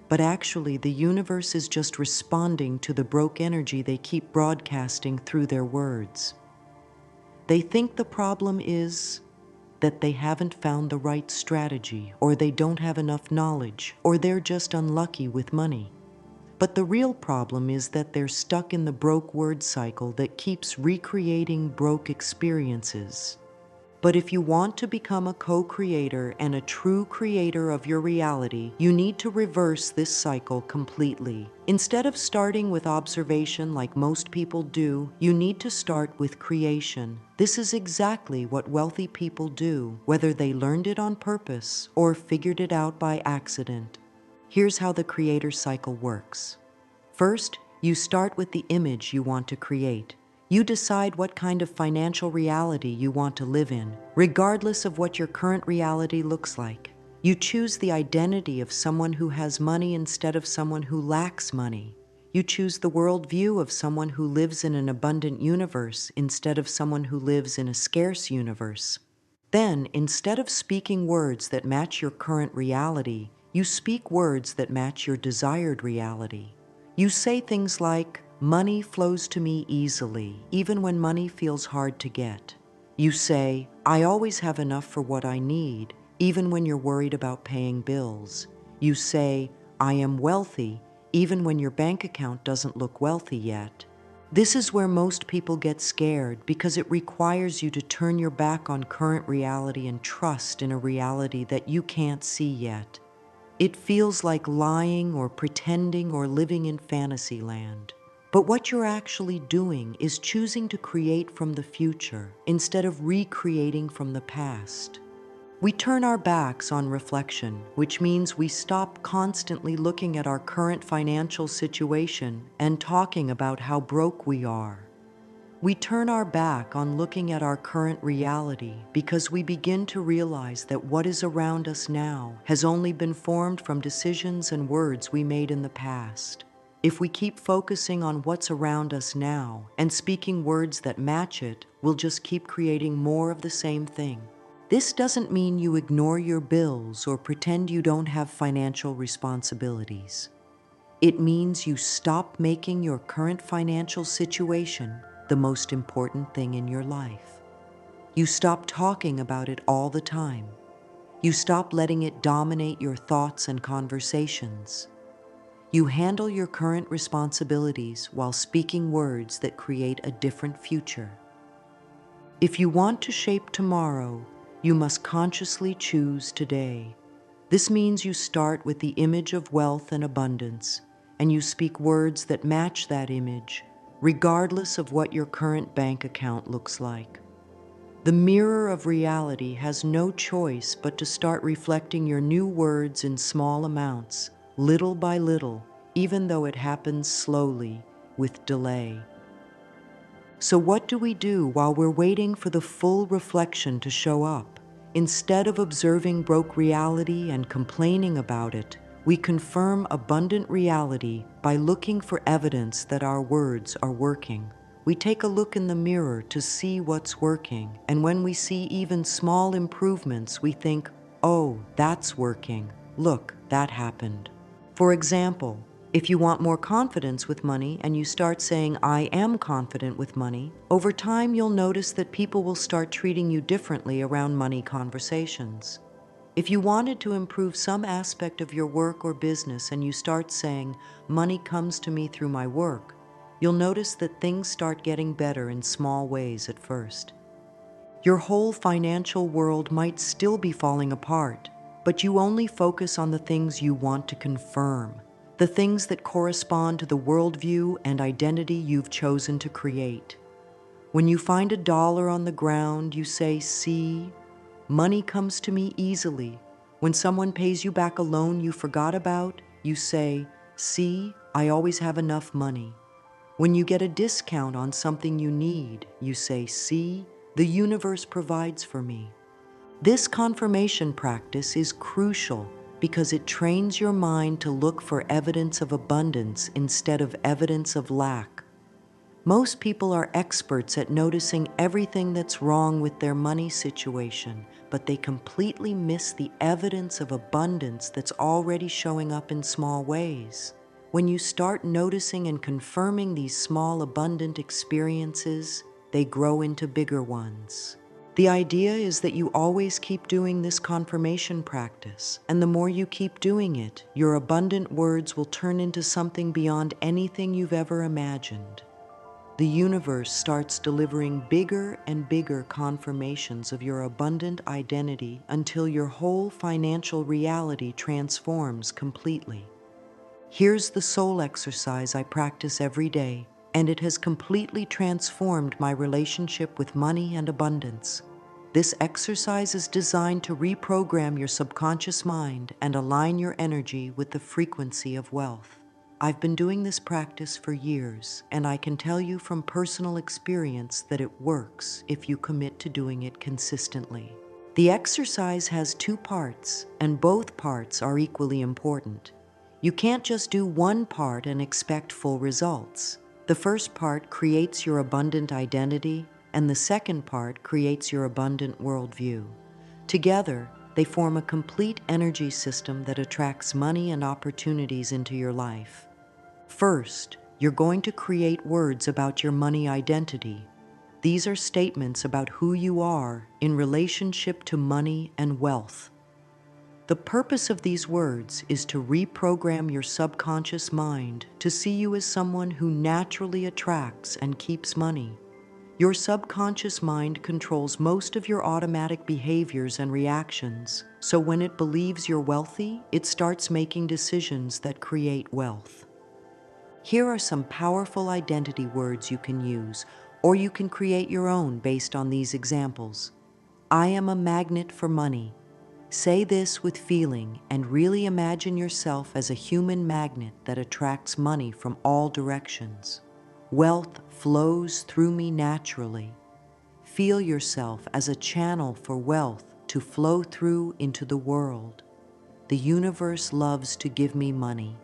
but actually the universe is just responding to the broke energy they keep broadcasting through their words. They think the problem is that they haven't found the right strategy, or they don't have enough knowledge, or they're just unlucky with money. But the real problem is that they're stuck in the broke word cycle that keeps recreating broke experiences. But if you want to become a co-creator and a true creator of your reality, you need to reverse this cycle completely. Instead of starting with observation like most people do, you need to start with creation. This is exactly what wealthy people do, whether they learned it on purpose or figured it out by accident. Here's how the creator cycle works. First, you start with the image you want to create. You decide what kind of financial reality you want to live in, regardless of what your current reality looks like. You choose the identity of someone who has money instead of someone who lacks money. You choose the worldview of someone who lives in an abundant universe instead of someone who lives in a scarce universe. Then, instead of speaking words that match your current reality, you speak words that match your desired reality. You say things like, money flows to me easily, even when money feels hard to get. You say, I always have enough for what I need, even when you're worried about paying bills. You say, I am wealthy, even when your bank account doesn't look wealthy yet. This is where most people get scared because it requires you to turn your back on current reality and trust in a reality that you can't see yet. It feels like lying or pretending or living in fantasy land. But what you're actually doing is choosing to create from the future instead of recreating from the past. We turn our backs on reflection, which means we stop constantly looking at our current financial situation and talking about how broke we are. We turn our back on looking at our current reality because we begin to realize that what is around us now has only been formed from decisions and words we made in the past. If we keep focusing on what's around us now and speaking words that match it, we'll just keep creating more of the same thing. This doesn't mean you ignore your bills or pretend you don't have financial responsibilities. It means you stop making your current financial situation the most important thing in your life. You stop talking about it all the time. You stop letting it dominate your thoughts and conversations. You handle your current responsibilities while speaking words that create a different future. If you want to shape tomorrow, you must consciously choose today. This means you start with the image of wealth and abundance, and you speak words that match that image, regardless of what your current bank account looks like. The mirror of reality has no choice but to start reflecting your new words in small amounts, little by little, even though it happens slowly, with delay. So what do we do while we're waiting for the full reflection to show up? Instead of observing broke reality and complaining about it, we confirm abundant reality by looking for evidence that our words are working. We take a look in the mirror to see what's working, and when we see even small improvements, we think, "Oh, that's working. Look, that happened." For example, if you want more confidence with money and you start saying, "I am confident with money," over time you'll notice that people will start treating you differently around money conversations. If you wanted to improve some aspect of your work or business and you start saying, "Money comes to me through my work," you'll notice that things start getting better in small ways at first. Your whole financial world might still be falling apart, but you only focus on the things you want to confirm, the things that correspond to the worldview and identity you've chosen to create. When you find $1 on the ground, you say, "See, money comes to me easily." When someone pays you back a loan you forgot about, you say, "See, I always have enough money." When you get a discount on something you need, you say, "See, the universe provides for me." This confirmation practice is crucial because it trains your mind to look for evidence of abundance instead of evidence of lack. Most people are experts at noticing everything that's wrong with their money situation, but they completely miss the evidence of abundance that's already showing up in small ways. When you start noticing and confirming these small, abundant experiences, they grow into bigger ones. The idea is that you always keep doing this confirmation practice, and the more you keep doing it, your abundant words will turn into something beyond anything you've ever imagined. The universe starts delivering bigger and bigger confirmations of your abundant identity until your whole financial reality transforms completely. Here's the soul exercise I practice every day, and it has completely transformed my relationship with money and abundance. This exercise is designed to reprogram your subconscious mind and align your energy with the frequency of wealth. I've been doing this practice for years, and I can tell you from personal experience that it works if you commit to doing it consistently. The exercise has 2 parts, and both parts are equally important. You can't just do one part and expect full results. The first part creates your abundant identity, and the second part creates your abundant worldview. Together, they form a complete energy system that attracts money and opportunities into your life. First, you're going to create words about your money identity. These are statements about who you are in relationship to money and wealth. The purpose of these words is to reprogram your subconscious mind to see you as someone who naturally attracts and keeps money. Your subconscious mind controls most of your automatic behaviors and reactions, so when it believes you're wealthy, it starts making decisions that create wealth. Here are some powerful identity words you can use, or you can create your own based on these examples. I am a magnet for money. Say this with feeling and really imagine yourself as a human magnet that attracts money from all directions. Wealth flows through me naturally. Feel yourself as a channel for wealth to flow through into the world. The universe loves to give me money.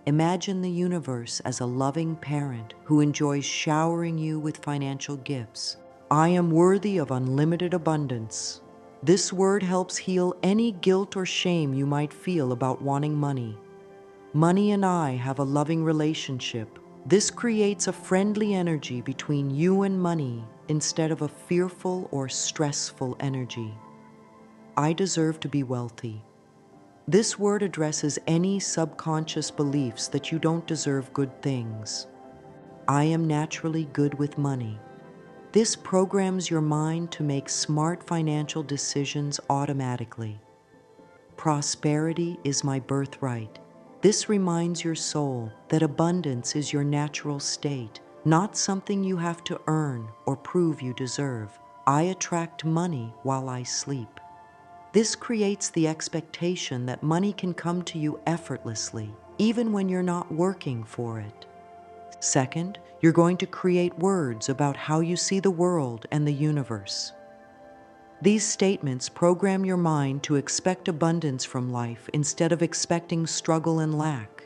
Imagine the universe as a loving parent who enjoys showering you with financial gifts. I am worthy of unlimited abundance. This word helps heal any guilt or shame you might feel about wanting money. Money and I have a loving relationship. This creates a friendly energy between you and money instead of a fearful or stressful energy. I deserve to be wealthy. This word addresses any subconscious beliefs that you don't deserve good things. I am naturally good with money. This programs your mind to make smart financial decisions automatically. Prosperity is my birthright. This reminds your soul that abundance is your natural state, not something you have to earn or prove you deserve. I attract money while I sleep. This creates the expectation that money can come to you effortlessly, even when you're not working for it. Second, you're going to create words about how you see the world and the universe. These statements program your mind to expect abundance from life instead of expecting struggle and lack.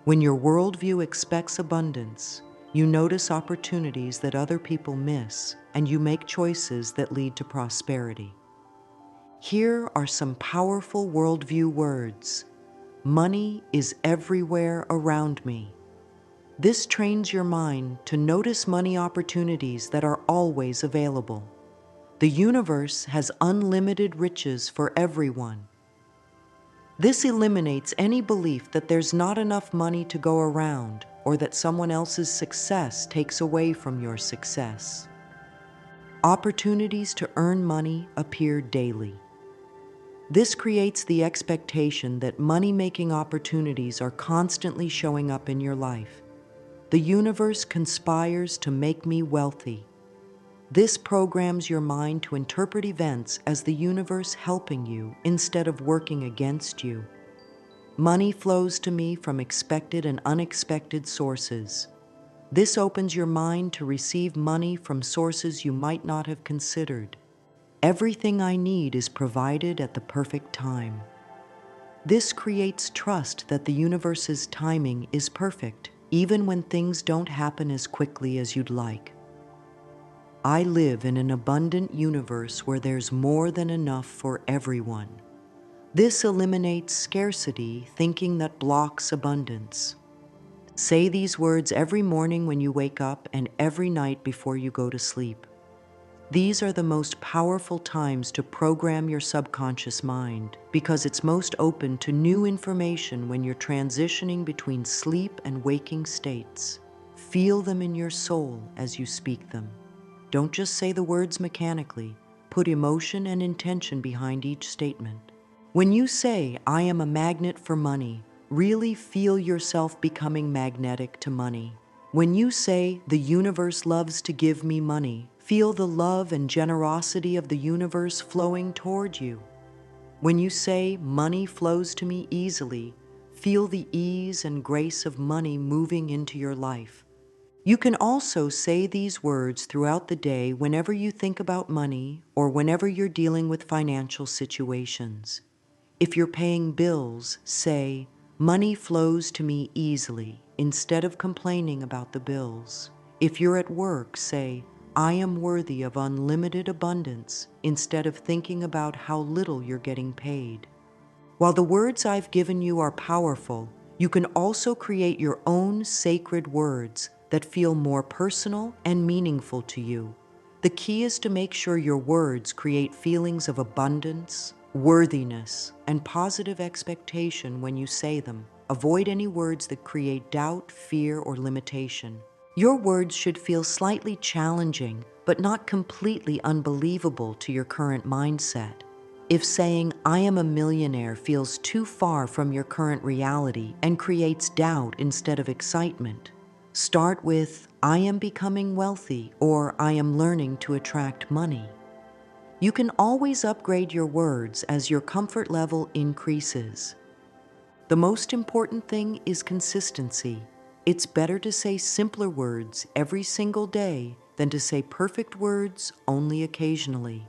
When your worldview expects abundance, you notice opportunities that other people miss, and you make choices that lead to prosperity. Here are some powerful worldview words. Money is everywhere around me. This trains your mind to notice money opportunities that are always available. The universe has unlimited riches for everyone. This eliminates any belief that there's not enough money to go around or that someone else's success takes away from your success. Opportunities to earn money appear daily. This creates the expectation that money-making opportunities are constantly showing up in your life. The universe conspires to make me wealthy. This programs your mind to interpret events as the universe helping you instead of working against you. Money flows to me from expected and unexpected sources. This opens your mind to receive money from sources you might not have considered. Everything I need is provided at the perfect time. This creates trust that the universe's timing is perfect, even when things don't happen as quickly as you'd like. I live in an abundant universe where there's more than enough for everyone. This eliminates scarcity thinking that blocks abundance. Say these words every morning when you wake up and every night before you go to sleep. These are the most powerful times to program your subconscious mind because it's most open to new information when you're transitioning between sleep and waking states. Feel them in your soul as you speak them. Don't just say the words mechanically. Put emotion and intention behind each statement. When you say, I am a magnet for money, really feel yourself becoming magnetic to money. When you say, the universe loves to give me money, feel the love and generosity of the universe flowing toward you. When you say, money flows to me easily, feel the ease and grace of money moving into your life. You can also say these words throughout the day whenever you think about money or whenever you're dealing with financial situations. If you're paying bills, say, money flows to me easily, instead of complaining about the bills. If you're at work, say, I am worthy of unlimited abundance, instead of thinking about how little you're getting paid. While the words I've given you are powerful, you can also create your own sacred words that feel more personal and meaningful to you. The key is to make sure your words create feelings of abundance, worthiness, and positive expectation when you say them. Avoid any words that create doubt, fear, or limitation. Your words should feel slightly challenging, but not completely unbelievable to your current mindset. If saying, "I am a millionaire" feels too far from your current reality and creates doubt instead of excitement, start with, "I am becoming wealthy" or "I am learning to attract money." You can always upgrade your words as your comfort level increases. The most important thing is consistency. It's better to say simpler words every single day than to say perfect words only occasionally.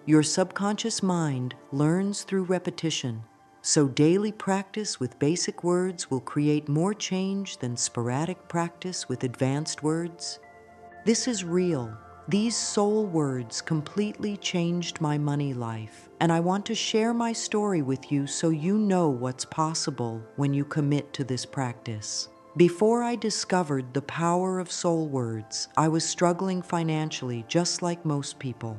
Your subconscious mind learns through repetition, so daily practice with basic words will create more change than sporadic practice with advanced words. This is real. These soul words completely changed my money life, and I want to share my story with you so you know what's possible when you commit to this practice. Before I discovered the power of soul words, I was struggling financially just like most people.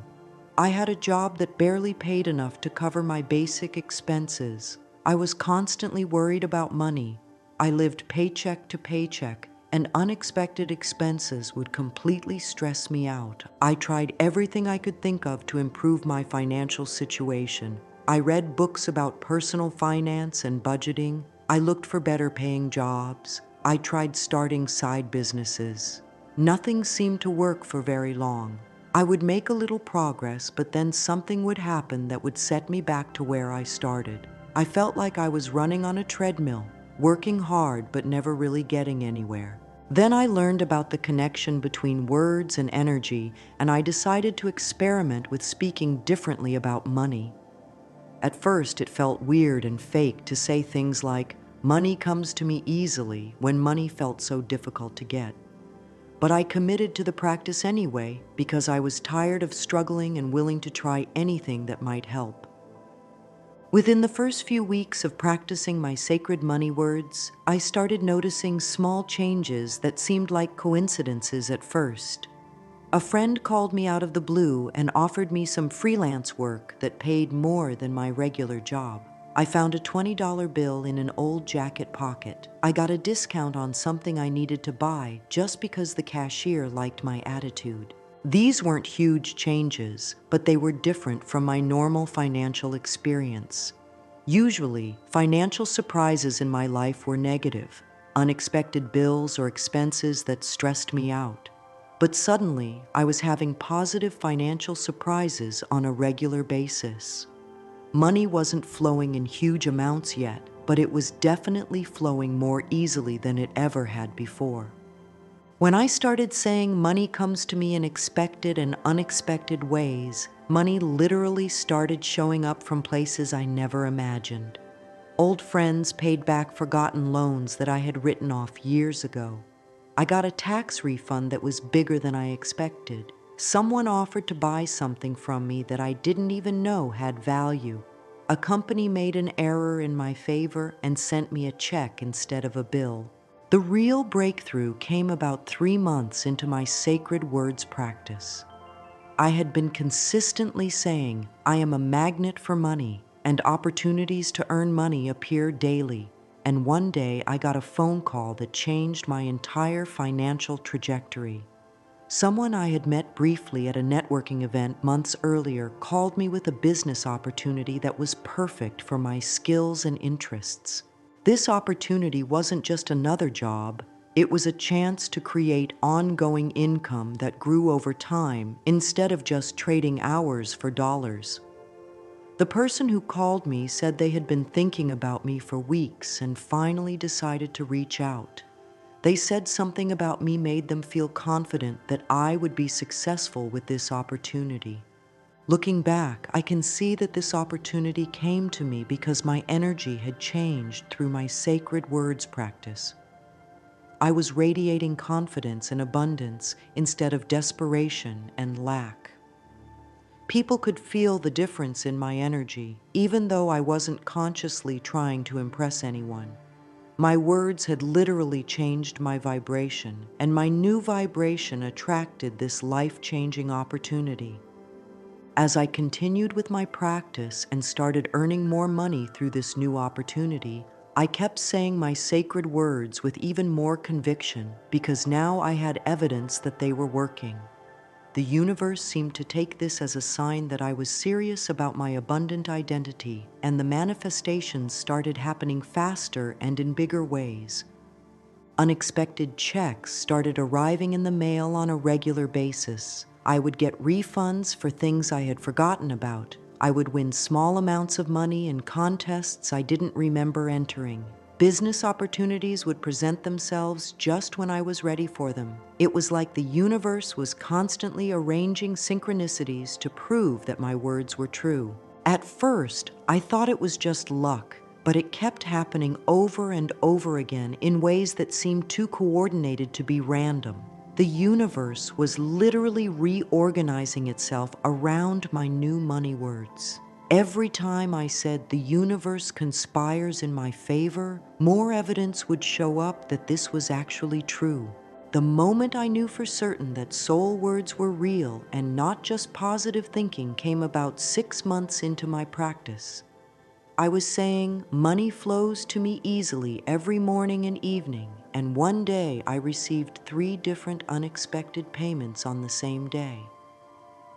I had a job that barely paid enough to cover my basic expenses. I was constantly worried about money. I lived paycheck to paycheck, and unexpected expenses would completely stress me out. I tried everything I could think of to improve my financial situation. I read books about personal finance and budgeting. I looked for better paying jobs. I tried starting side businesses. Nothing seemed to work for very long. I would make a little progress, but then something would happen that would set me back to where I started. I felt like I was running on a treadmill, working hard but never really getting anywhere. Then I learned about the connection between words and energy, and I decided to experiment with speaking differently about money. At first, it felt weird and fake to say things like, "Money comes to me easily," when money felt so difficult to get. But I committed to the practice anyway because I was tired of struggling and willing to try anything that might help. Within the first few weeks of practicing my sacred money words, I started noticing small changes that seemed like coincidences at first. A friend called me out of the blue and offered me some freelance work that paid more than my regular job. I found a $20 bill in an old jacket pocket. I got a discount on something I needed to buy just because the cashier liked my attitude. These weren't huge changes, but they were different from my normal financial experience. Usually, financial surprises in my life were negative, unexpected bills or expenses that stressed me out. But suddenly, I was having positive financial surprises on a regular basis. Money wasn't flowing in huge amounts yet, but it was definitely flowing more easily than it ever had before. When I started saying money comes to me in expected and unexpected ways, money literally started showing up from places I never imagined. Old friends paid back forgotten loans that I had written off years ago. I got a tax refund that was bigger than I expected. Someone offered to buy something from me that I didn't even know had value. A company made an error in my favor and sent me a check instead of a bill. The real breakthrough came about 3 months into my sacred words practice. I had been consistently saying, "I am a magnet for money," and opportunities to earn money appeared daily. And one day I got a phone call that changed my entire financial trajectory. Someone I had met briefly at a networking event months earlier called me with a business opportunity that was perfect for my skills and interests. This opportunity wasn't just another job, it was a chance to create ongoing income that grew over time instead of just trading hours for dollars. The person who called me said they had been thinking about me for weeks and finally decided to reach out. They said something about me made them feel confident that I would be successful with this opportunity. Looking back, I can see that this opportunity came to me because my energy had changed through my sacred words practice. I was radiating confidence and abundance instead of desperation and lack. People could feel the difference in my energy, even though I wasn't consciously trying to impress anyone. My words had literally changed my vibration, and my new vibration attracted this life-changing opportunity. As I continued with my practice and started earning more money through this new opportunity, I kept saying my sacred words with even more conviction because now I had evidence that they were working. the universe seemed to take this as a sign that I was serious about my abundant identity, and the manifestations started happening faster and in bigger ways. Unexpected checks started arriving in the mail on a regular basis. I would get refunds for things I had forgotten about. I would win small amounts of money in contests I didn't remember entering. Business opportunities would present themselves just when I was ready for them. It was like the universe was constantly arranging synchronicities to prove that my words were true. At first, I thought it was just luck, but it kept happening over and over again in ways that seemed too coordinated to be random. The universe was literally reorganizing itself around my new money words. Every time I said the universe conspires in my favor, more evidence would show up that this was actually true. The moment I knew for certain that soul words were real and not just positive thinking came about 6 months into my practice. I was saying, money flows to me easily every morning and evening, and one day I received 3 different unexpected payments on the same day.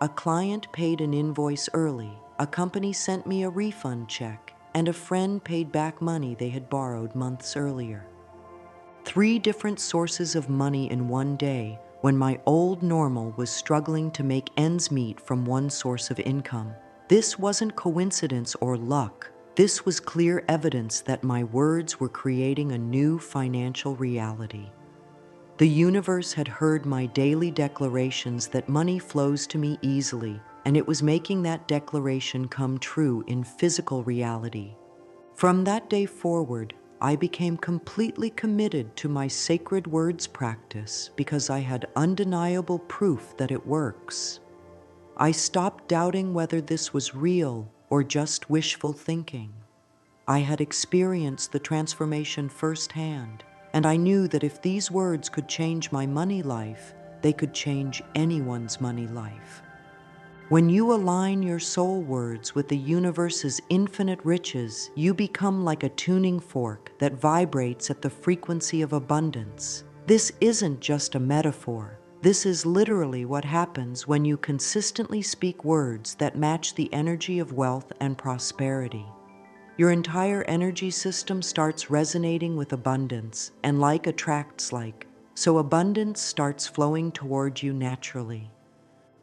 A client paid an invoice early, a company sent me a refund check, and a friend paid back money they had borrowed months earlier. 3 different sources of money in one day when my old normal was struggling to make ends meet from one source of income. This wasn't coincidence or luck. This was clear evidence that my words were creating a new financial reality. The universe had heard my daily declarations that money flows to me easily, and it was making that declaration come true in physical reality. From that day forward, I became completely committed to my sacred words practice because I had undeniable proof that it works. I stopped doubting whether this was real or just wishful thinking. I had experienced the transformation firsthand, and I knew that if these words could change my money life, they could change anyone's money life. When you align your soul words with the universe's infinite riches, you become like a tuning fork that vibrates at the frequency of abundance. This isn't just a metaphor. This is literally what happens when you consistently speak words that match the energy of wealth and prosperity. Your entire energy system starts resonating with abundance, and like attracts like, so abundance starts flowing toward you naturally.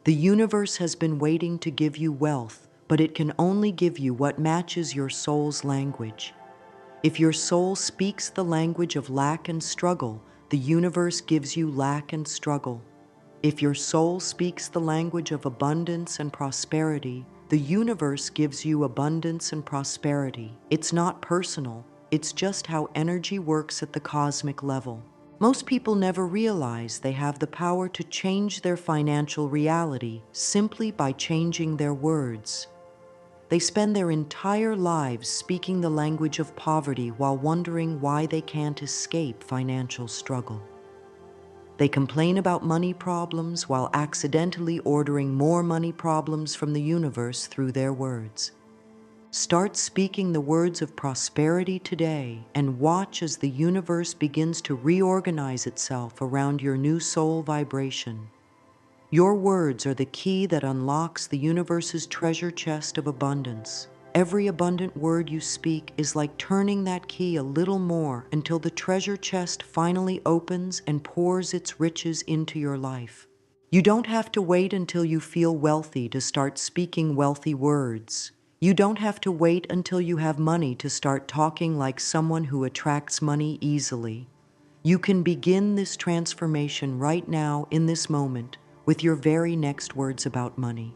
The universe has been waiting to give you wealth, but it can only give you what matches your soul's language. If your soul speaks the language of lack and struggle, the universe gives you lack and struggle. If your soul speaks the language of abundance and prosperity, the universe gives you abundance and prosperity. It's not personal, it's just how energy works at the cosmic level. Most people never realize they have the power to change their financial reality simply by changing their words. They spend their entire lives speaking the language of poverty while wondering why they can't escape financial struggle. They complain about money problems while accidentally ordering more money problems from the universe through their words. Start speaking the words of prosperity today and watch as the universe begins to reorganize itself around your new soul vibration. Your words are the key that unlocks the universe's treasure chest of abundance. Every abundant word you speak is like turning that key a little more until the treasure chest finally opens and pours its riches into your life. You don't have to wait until you feel wealthy to start speaking wealthy words. You don't have to wait until you have money to start talking like someone who attracts money easily. You can begin this transformation right now in this moment with your very next words about money.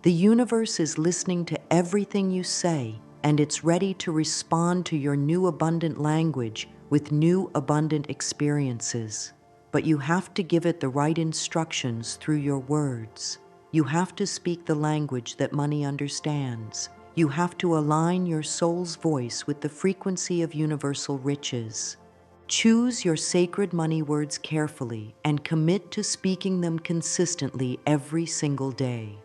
The universe is listening to everything you say, and it's ready to respond to your new abundant language with new abundant experiences. But you have to give it the right instructions through your words. You have to speak the language that money understands. You have to align your soul's voice with the frequency of universal riches. Choose your sacred money words carefully and commit to speaking them consistently every single day.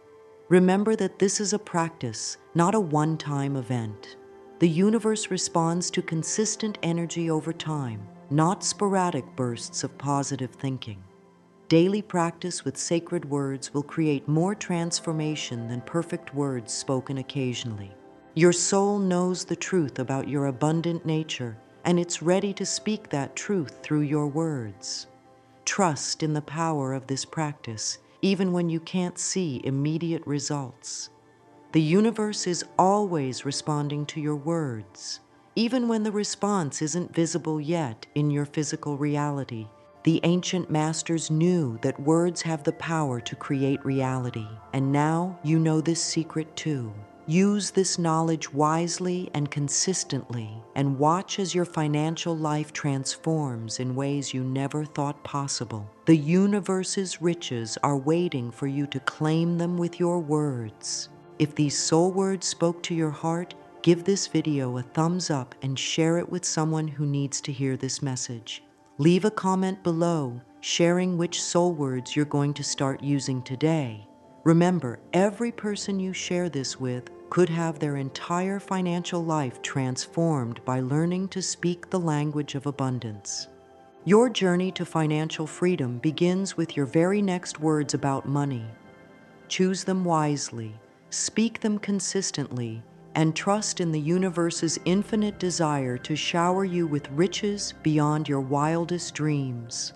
Remember that this is a practice, not a one-time event. The universe responds to consistent energy over time, not sporadic bursts of positive thinking. Daily practice with sacred words will create more transformation than perfect words spoken occasionally. Your soul knows the truth about your abundant nature, and it's ready to speak that truth through your words. Trust in the power of this practice, even when you can't see immediate results. The universe is always responding to your words. Even when the response isn't visible yet in your physical reality, the ancient masters knew that words have the power to create reality, and now you know this secret too. Use this knowledge wisely and consistently, and watch as your financial life transforms in ways you never thought possible. The universe's riches are waiting for you to claim them with your words. If these soul words spoke to your heart, give this video a thumbs up and share it with someone who needs to hear this message. Leave a comment below, sharing which soul words you're going to start using today. Remember, every person you share this with could have their entire financial life transformed by learning to speak the language of abundance. Your journey to financial freedom begins with your very next words about money. Choose them wisely, speak them consistently, and trust in the universe's infinite desire to shower you with riches beyond your wildest dreams.